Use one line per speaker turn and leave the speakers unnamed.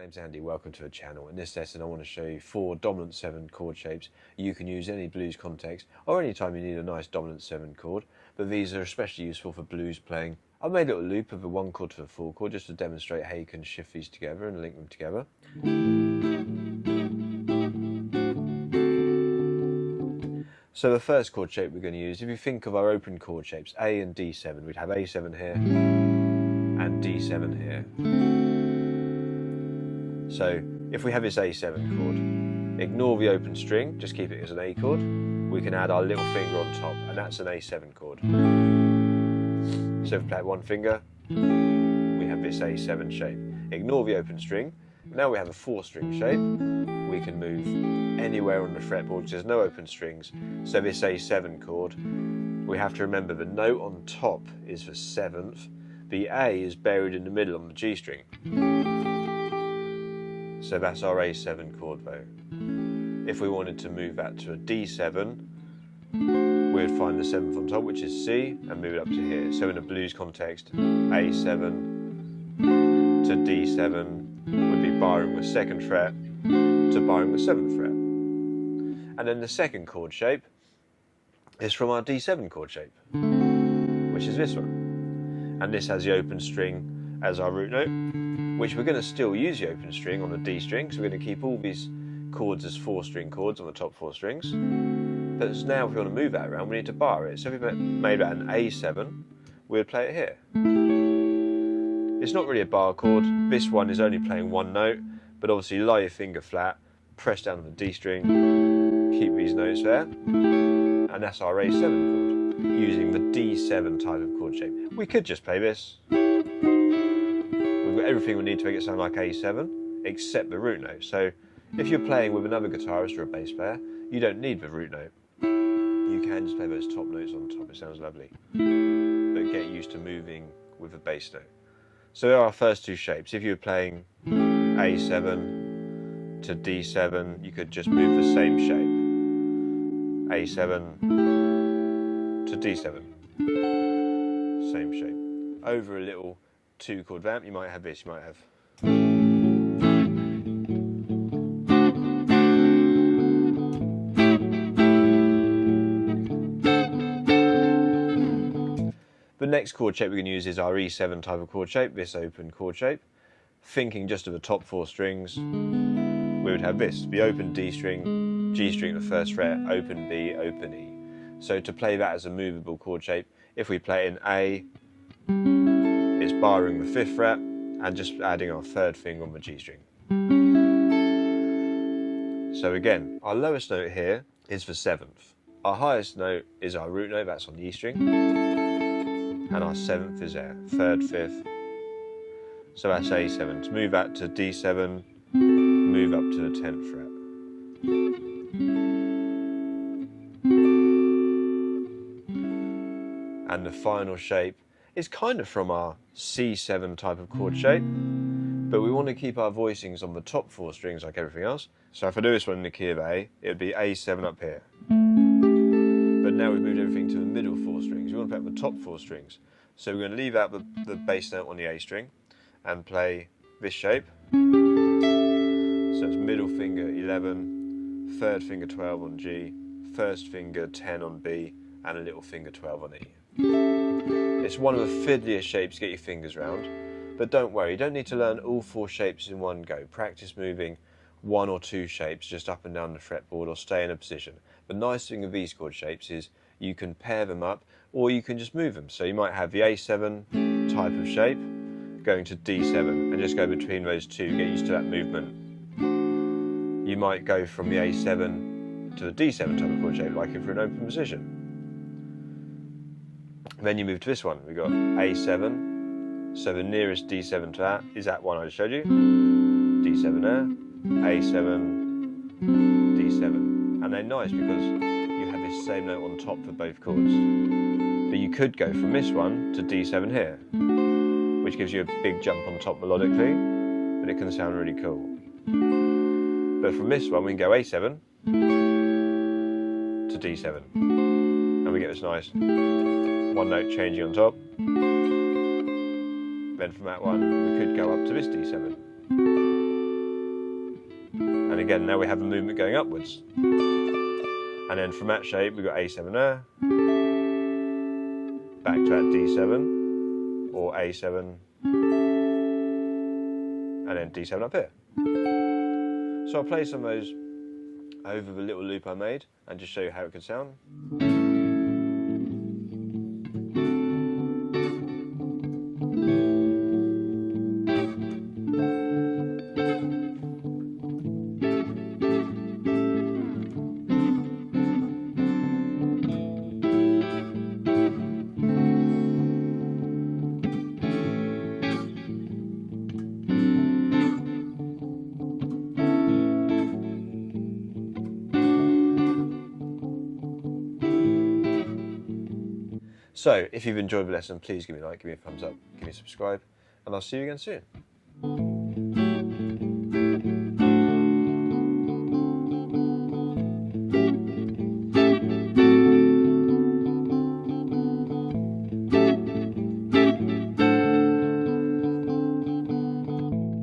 name's Andy, welcome to the channel. In this lesson I want to show you 4 dominant 7 chord shapes you can use in any blues context or any time you need a nice dominant 7 chord, but these are especially useful for blues playing. I've made a little loop of a 1 chord to a 4 chord just to demonstrate how you can shift these together and link them together. So the first chord shape we're going to use, if you think of our open chord shapes, A and D7, we'd have A7 here and D7 here. So if we have this A7 chord, ignore the open string, just keep it as an A chord. We can add our little finger on top, and that's an A7 chord. So if we play it 1 finger, we have this A7 shape. Ignore the open string. Now we have a 4-string shape. We can move anywhere on the fretboard because there's no open strings. So this A7 chord, we have to remember the note on top is the 7th. The A is buried in the middle on the G string. So that's our A7 chord though. If we wanted to move that to a D7, we'd find the 7th on top, which is C, and move it up to here. So in a blues context, A7 to D7 would be barring the 2nd fret to barring the 7th fret. And then the second chord shape is from our D7 chord shape, which is this one. And this has the open string as our root note, which we're going to still use the open string on the D string, so we're going to keep all these chords as 4-string chords on the top 4 strings. But now if we want to move that around, we need to bar it. So if we made that an A7, we would play it here. It's not really a bar chord. This one is only playing 1 note, but obviously lie your finger flat, press down on the D string, keep these notes there, and that's our A7 chord, using the D7 type of chord shape. We could just play this. We've got everything we need to make it sound like A7, except the root note. So if you're playing with another guitarist or a bass player, you don't need the root note. You can just play those top notes on top, it sounds lovely. But get used to moving with the bass note. So there are our first 2 shapes. If you're playing A7 to D7, you could just move the same shape. A7 to D7, same shape. Over a little 2 chord vamp, you might have this, you might have. The next chord shape we're going to use is our E7 type of chord shape, this open chord shape. Thinking just of the top 4 strings, we would have this, the open D string, G string at the 1st fret, open B, open E. So to play that as a movable chord shape, if we play it in A, it's barring the 5th fret and just adding our 3rd finger on the G string. So again, our lowest note here is the 7th. Our highest note is our root note, that's on the E string. And our 7th is there, 3rd, 5th. So that's A7. To move that to D7, move up to the 10th fret. And the final shape is kind of from our C7 type of chord shape, but we want to keep our voicings on the top 4 strings like everything else. So if I do this one in the key of A, it would be A7 up here. But now we've moved everything to the middle 4 strings. We want to play up the top 4 strings. So we're going to leave out the bass note on the A string and play this shape. So it's middle finger 11, 3rd finger 12 on G, 1st finger 10 on B, and a little finger 12 on E. It's one of the fiddliest shapes to get your fingers round, but don't worry, you don't need to learn all 4 shapes in one go. Practice moving 1 or 2 shapes just up and down the fretboard or stay in a position. The nice thing of these chord shapes is you can pair them up or you can just move them. So you might have the A7 type of shape going to D7 and just go between those 2, get used to that movement. You might go from the A7 to the D7 type of chord shape like if you're in open position. Then you move to this one, we've got A7, so the nearest D7 to that is that one I just showed you, D7 there, A7, D7, and they're nice because you have this same note on top for both chords. But you could go from this one to D7 here, which gives you a big jump on top melodically, but it can sound really cool. But from this one we can go A7 to D7, and we get this nice 1 note changing on top. Then from that one we could go up to this D7. again, now we have a movement going upwards. And then from that shape, we've got A7 there, back to that D7, or A7, and then D7 up here. So I'll play some of those over the little loop I made and just show you how it could sound. So, if you've enjoyed the lesson, please give me a like, give me a thumbs up, give me a subscribe, and I'll see you again soon.